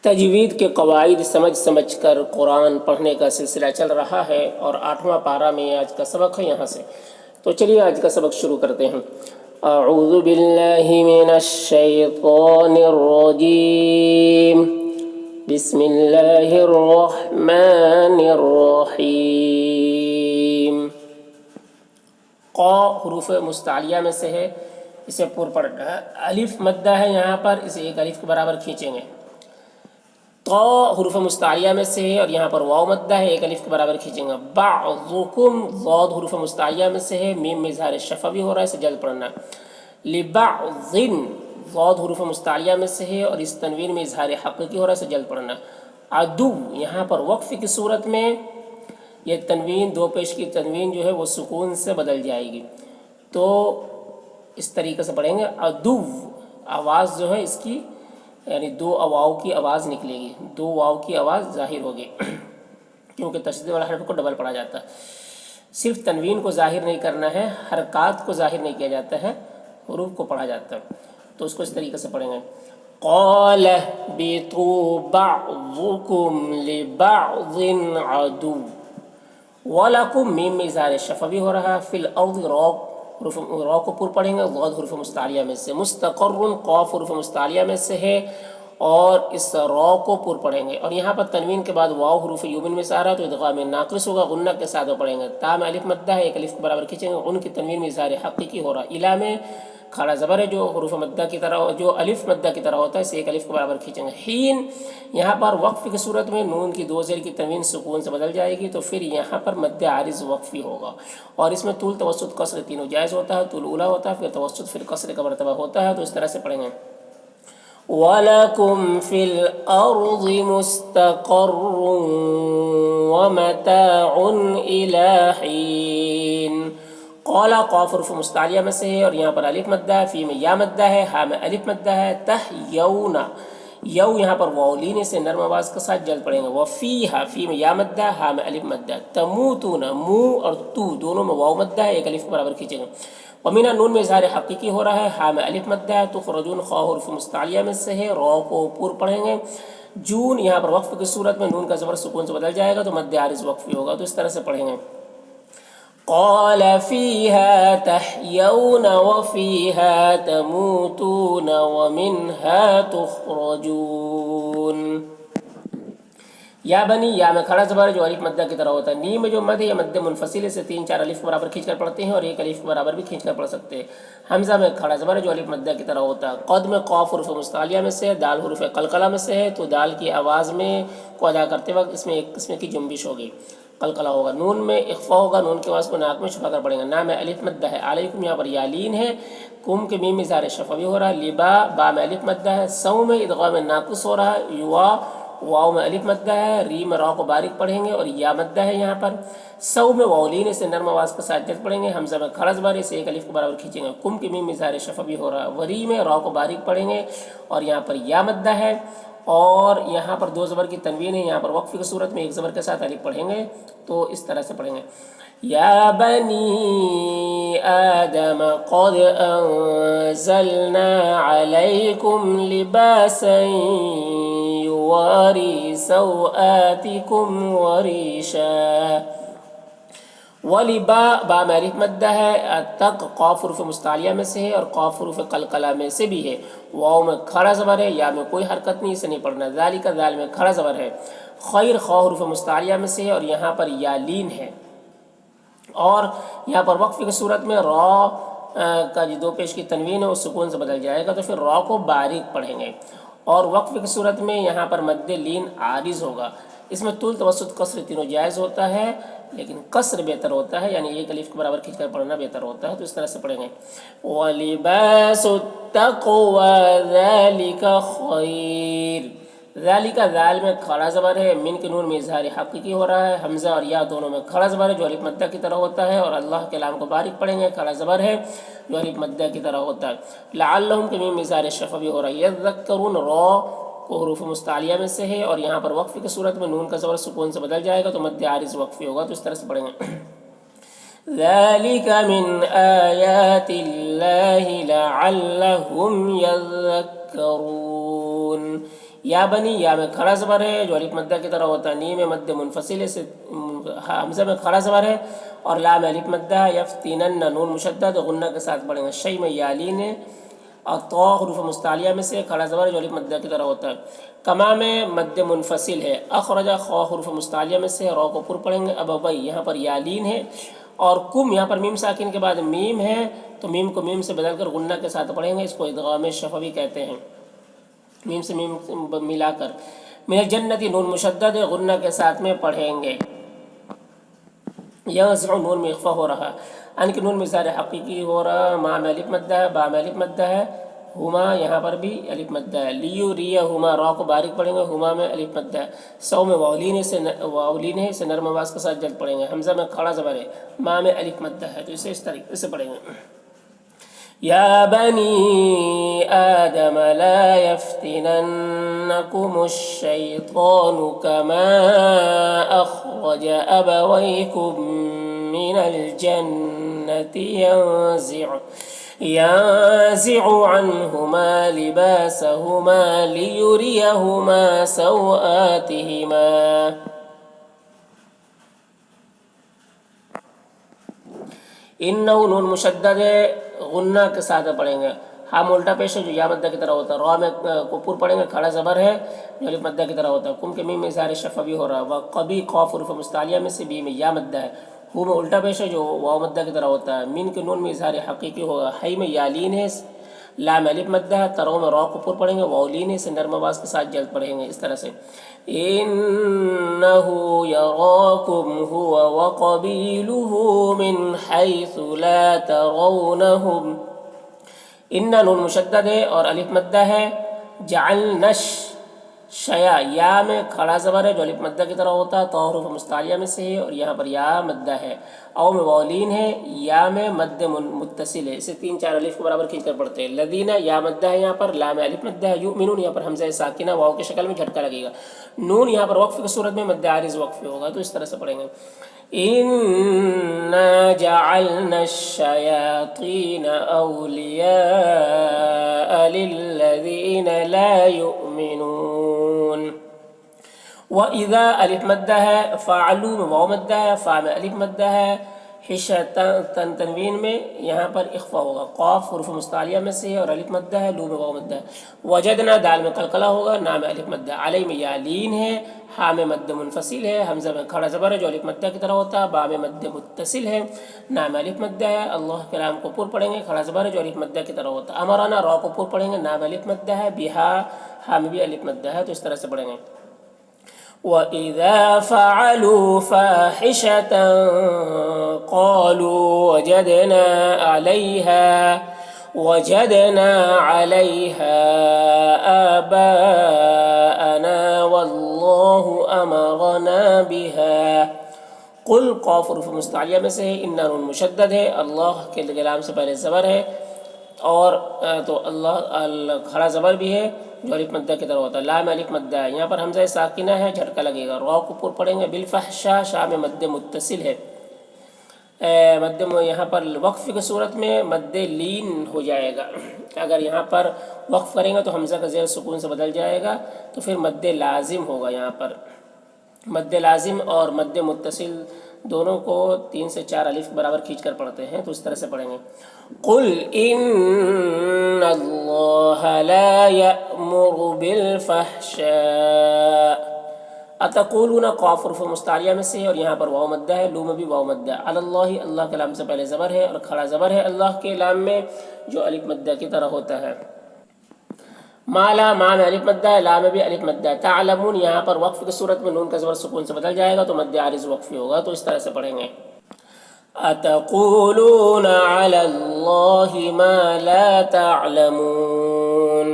تجوید کے قواعد سمجھ کر قرآن پڑھنے کا سلسلہ چل رہا ہے اور 8واں پارہ میں آج کا سبق ہے یہاں سے. تو چلیے آج کا سبق شروع کرتے ہیں. اعوذ باللہ من الشیطان الرجیم. بسم اللہ الرحمن الرحیم. قا حروف مستعلیہ میں سے ہے، اسے پور پڑھنا ہے. الف مدہ ہے یہاں پر، اسے ایک الف کے برابر کھینچیں گے. طا حروف مستعلیہ میں سے ہے اور یہاں پر واو مدہ ہے، ایک الف کے برابر کھینچیں گے. بعضکم ضاد حروف مستعلیہ میں سے ہے، میم میں اظہار شفوی بھی ہو رہا ہے، اسے جلد پڑھنا. لبعض ضاد حروف مستعلیہ میں سے ہے اور اس تنوین میں اظہار حقیقی ہو رہا ہے، اسے جلد پڑھنا. عدو یہاں پر وقف کی صورت میں یہ تنوین دو پیش کی تنوین جو ہے وہ سکون سے بدل جائے گی، تو اس طریقے سے پڑھیں گے. عدو آواز جو ہے اس کی یعنی دو واو کی آواز نکلے گی، دو واو کی آواز ظاہر ہوگی کیونکہ تشدید والا حرف کو ڈبل پڑھا جاتا ہے. صرف تنوین کو ظاہر نہیں کرنا ہے، حرکات کو ظاہر نہیں کیا جاتا ہے، حروف کو پڑھا جاتا ہے. تو اس کو اس طریقے سے پڑھیں گے. قال اهبطوا بعضكم لبعض عدو. وَلَكُمْ میم میں اظہار شفوی ہو رہا ہے. فی الارض را کو پر پڑھیں گے، ضاد حروف مستعلیہ میں سے. مستقر قاف حروف مستعلیہ میں سے ہے اور اس را کو پر پڑھیں گے. اور یہاں پر تنوین کے بعد واو حروف یومن میں سے آ رہا ہے تو ادغام ناقص ہوگا، غنہ کے ساتھ پڑھیں گے. تا میں الف مدہ ہے، ایک الف کے برابر کھینچیں گے. ان کی تنوین میں اظہار حقیقی ہو رہا ہے. الا میں کھڑا زبر ہے جو حروف مدہ کی طرح، جو الف مدہ کی طرح ہوتا ہے، اسے ایک الف کے برابر کھینچیں گے. حین یہاں پر وقف کی صورت میں نون کی دو زیر کی تنوین سکون سے بدل جائے گی، تو پھر یہاں پر مد عارض وقفی ہوگا اور اس میں طول توسط قصر تینوں جائز ہوتا ہے. طول اولا ہوتا ہے، پھر توسط، پھر قصر کا مرتبہ ہوتا ہے. تو اس طرح سے پڑھیں گے. وَلَكُمْ فِي الْأَرْضِ مُسْتَقَرٌّ وَمَتَاعٌ إِلَىٰ حِينٍ. قال قاف حروف مستعلیہ میں سے ہے اور یہاں پر الف مدہ ہے. فی میں یا مدہ ہے، ہا میں الف مدہ ہے. تحیون یو یہاں پر واو لینے سے نرم آواز کے ساتھ جلد پڑھیں گے. وفیہا فی میں یا مدہ ہے، ہا میں الف مدہ ہے. تموتون مو اور تو دونوں میں واو مدہ ہے، ایک الف کے برابر کھینچیں گے. ومینا نون میں اظہار حقیقی ہو رہا ہے، ہا میں الف مدہ ہے. تخرجون خا حروف مستعلیہ میں سے ہے، را کو پور پڑھیں گے. جون یہاں پر وقف کی صورت میں نون کا زبر سکون سے بدل جائے گا تو مد عارض وقفی ہوگا. تو اس طرح سے پڑھیں گے. قال فيها تحيون وفيها تموتون ومنها تخرجون. یا بنی یا میں کھڑا زبر جو الف مدہ کی طرح ہوتا ہے. نی میں جو مد ہے یہ مد منفصل سے 3-4 الف برابر کھینچ کر پڑھتے ہیں اور ایک الف برابر بھی کھینچ کر پڑھ سکتے ہیں. حمزہ میں کھڑا زبر جو الف مدہ کی طرح ہوتا ہے. قد میں قاف حروف مستعلیہ میں سے، دال حروف قلقلہ میں سے ہے، تو دال کی آواز میں کو ادا کرتے وقت اس میں ایک قسم کی جنبش ہوگی، قلقلہ ہوگا. نون میں اخفا ہوگا، نون کی آواز کو ناک میں چھپا کر پڑھیں گے. نا میں الف مدہ ہے. علیکم یہاں پر یالین ہے. کم کے میم اظہار شفوی ہو رہا ہے. لبا با میں الف مدہ ہے. سو میں ادغام ناقص ہو رہا ہے. یوا واو میں الف مدہ ہے. ری میں را کو باریک پڑھیں گے اور یا مدہ ہے یہاں پر. سو میں واولین سے نرم آواز کے ساتھ جلد پڑھیں گے. حمزہ میں کھڑا زبر سے ایک الف کے برابر کھینچیں گے. کم کی میم اظہار شفوی ہو رہا ہے. وری میں را کو باریک پڑھیں گے اور یہاں پر یا مدہ ہے اور یہاں پر دو زبر کی تنوین ہے. یہاں پر وقف کی صورت میں ایک زبر کے ساتھ الف پڑھیں گے. تو اس طرح سے پڑھیں گے. یا بنی آدم قد انزلنا علیکم لباسا یواری سوآتکم وریشا. ولبا با میں الف مدہ ہے. تک قاف حروف مستعلیہ میں سے ہے اور قاف حروف قلقلہ میں سے بھی ہے. واو میں کھڑا زبر ہے، یا میں کوئی حرکت نہیں، اسے نہیں پڑھنا. ذالک ذال میں کھڑا زبر ہے. خیر خا حروف مستعلیہ میں سے ہے اور یہاں پر یا لین ہے اور یہاں پر وقف کی صورت میں را کا جو دو پیش کی تنوین ہے وہ سکون سے بدل جائے گا، تو پھر را کو باریک پڑھیں گے. اور وقف کی صورت میں یہاں پر مد لین عارض ہوگا. اس میں طول توسط قصر تینوں جائز ہوتا ہے لیکن قصر بہتر ہوتا ہے، یعنی ایک الف کے برابر کھینچ کر پڑھنا بہتر ہوتا ہے. تو اس طرح سے پڑھیں گے. وَلِبَاسُ التَّقْوَىٰ ذَلِكَ خَيْرٌ. ذالک ذال میں کھڑا زبر ہے. من کے نون میں اظہار حقیقی ہو رہا ہے. حمزہ اور یا دونوں میں کھڑا زبر ہے جو الف مدہ کی طرح ہوتا ہے اور اللہ کے لام کو باریک پڑھیں گے. کھڑا زبر ہے جو الف مدہ کی طرح ہوتا ہے. لعلہم کے میم اظہار شفوی ہو رہا ہے. یذکرون را کو حروف مستعلیہ میں سے ہے اور یہاں پر وقف کی صورت میں نون کا زبر سکون سے بدل جائے گا تو مد عارض وقفی ہوگا. تو اس طرح سے پڑھیں گے. ذَلِكَ مِنْ آيَاتِ اللَّهِ لَعَلَّهُمْ يَذَّكَّرُونَ. یا بنی، یا میں کھڑا زبر ہے جو الف مدہ کی طرح ہوتا ہے، نی میں مد منفصل سے حمزہ میں کھڑا زبر ہے، اور لا میں الف مدہ ہے، یفتینن نون مشدد غنہ کے ساتھ پڑھیں گے، شی میں یالین ہے، اور تو حروف مستعلیہ میں سے کھڑا زبر ہے جو الف مدہ کی طرح ہوتا ہے، کما میں مد منفصل ہے، اخرج خا حروف مستعلیہ میں سے رو کو پر پڑھیں گے، ابوئی یہاں پر یالین ہے، اور کم یہاں پر میم ساکن کے بعد میم ہے تو میم کو میم سے بدل کر غنہ کے ساتھ پڑھیں گے، اس کو ادغام شفوی کہتے ہیں، میم سے میم ملا کر، من الجنتی نون مشدد ہے، غنہ کے ساتھ میں پڑھیں گے، یزع نون میں اخفا ہو رہا، ان کی نون میں اظہار حقیقی ہو رہا، ما میں الف مدہ ہے، با میں الف مدہ ہے، ہما یہاں پر بھی الف مدہ ہے، لیو ریا ہما را کو باریک پڑھیں گے، ہما میں الف مدہ ہے، سو میں واولین ہے سے نرم آواز کے ساتھ جلد پڑھیں گے، حمزہ میں کھڑا زبر ہے، ما میں الف مدہ ہے، تو اسے اس طریقے سے پڑھیں گے، یا بنی آدم لا يفتننكم الشيطان كما أخرج أبويكم من الجنة ينزع عنهما لباسهما ليريهما سوآتهما انہو نون مشدد ہے، غنہ کے ساتھ پڑھیں گے، ہم الٹا پیش ہے جو یا مدہ کی طرح ہوتا ہے، را میں پر پڑھیں گے، کھڑا زبر ہے جو الف مدہ کی طرح ہوتا ہے، کم کے میم میں اظہار شفوی ہو رہا ہے، وقبی قاف حروف مستعلیہ میں سے بی میں یا مدہ ہے، ہو میں الٹا پیش ہے جو واو مدہ کی طرح ہوتا ہے، مین کے نون میں اظہار حقیقی ہوگا، حی میں یالین ہے، لا میں الف مدہ ہے، ترو میں را کو پر پڑھیں گے، واولین ہے سے نرم آواز کے ساتھ جلد پڑھیں گے، اس طرح سے إِنَّهُ يَرَاكُمْ هُوَ وَقَبِيلُهُ مِنْ حَيْثُ لَا تَرَوْنَهُمْ، ان نون مشدد ہے اور الف مدہ ہے، جعلنش شیا یا میں کھڑا زبر ہے جو الف مدہ کی طرح ہوتا ہے، تو حروف مستعلیہ میں سے ہے اور یہاں پر یا مدہ ہے، او میں واولین ہے، یا میں مد متصل ہے، اسے 3 4 الف کے برابر کھینچ کر پڑھتے ہیں، لدینہ یا مدہ ہے یہاں پر، لا میں الف مدہ ہے، یؤمنون یہاں پر حمزہ ساکنہ واو کی شکل میں جھٹکا لگے گا، نون یہاں پر وقف کی صورت میں مد عارض وقف ہوگا، تو اس طرح سے پڑھیں گے، إِنَّا جَعَلْنَا الشَّيَاطِينَ أَوْلِيَاءَ لِلَّذِينَ لَا يُؤْمِنُونَ، وَإِذَا الف مدہ ہے، فَعَلُوا میں واو مدہ ہے، فا میں الف مدہ ہے، تنوین میں یہاں پر اخفا ہوگا، قاف حروف مستعلیہ میں سے ہے اور الف مدہ ہے، لو میں واو مدہ ہے، وجدنا دال میں قلقلہ ہوگا، نا میں الف مدہ، علی میں یالین ہے، ہا میں مد منفصل ہے، حمزہ میں کھڑا زبر ہے جو الف مدہ کی طرح ہوتا ہے، با میں مد متصل ہے، نا میں الف مدہ ہے، اللہ کے نام کو پر پڑھیں گے، کھڑا زبر ہے جو الف مدہ کی طرح ہوتا ہے، امرانا را کو پر پڑھیں گے، نا میں الف مدہ ہے، بہا ہا میں بھی الف مدہ ہے، تو اس طرح سے پڑھیں گے، وَإِذَا فَعَلُوا فَاحِشَةً قَالُوا وَجَدْنَا عَلَيْهَا آبَاءَنَا وَاللَّهُ أَمَرَنَا بِهَا، قل قاف حروف مستعلیہ میں سے ہے، ان نون مشدد ہے، اللہ کے لام سے پہلے زبر ہے، اور تو اللہ کھڑا زبر بھی ہے جو الف مدہ کی طرح ہوتا ہے، لا میں الف مدہ ہے، یہاں پر حمزہ ساکنہ ہے، جھٹکا لگے گا، را کو پر پڑھیں گے، بالفحشاء شاء میں مد متصل ہے، مد یہاں پر وقف کی صورت میں مد لین ہو جائے گا، اگر یہاں پر وقف کریں گے تو حمزہ کا زیر سکون سے بدل جائے گا، تو پھر مد لازم ہوگا، یہاں پر مد لازم اور مد متصل دونوں کو 3 سے 4 الف برابر کھینچ کر پڑھتے ہیں، تو اس طرح سے پڑھیں گے، قل ان اللہ لا یأمر بالفحشاء، اتقولون قاف حروف مستعلیہ میں سے، اور یہاں پر واو مدہ ہے، لو میں بھی واو مدہ ہے، اللہ اللہ کے لام سے پہلے زبر ہے اور کھڑا زبر ہے اللہ کے لام میں جو الف مدہ کی طرح ہوتا ہے، مالا ما میں الف مدہ ہے، لا میں بھی الف مدہ ہے، تعلمون یہاں پر وقف کی صورت میں نون کا زبر سکون سے بدل جائے گا تو مد عارض وقفی ہوگا، تو اس طرح سے پڑھیں گے، اتقولون علی اللہ ما لا تعلمون،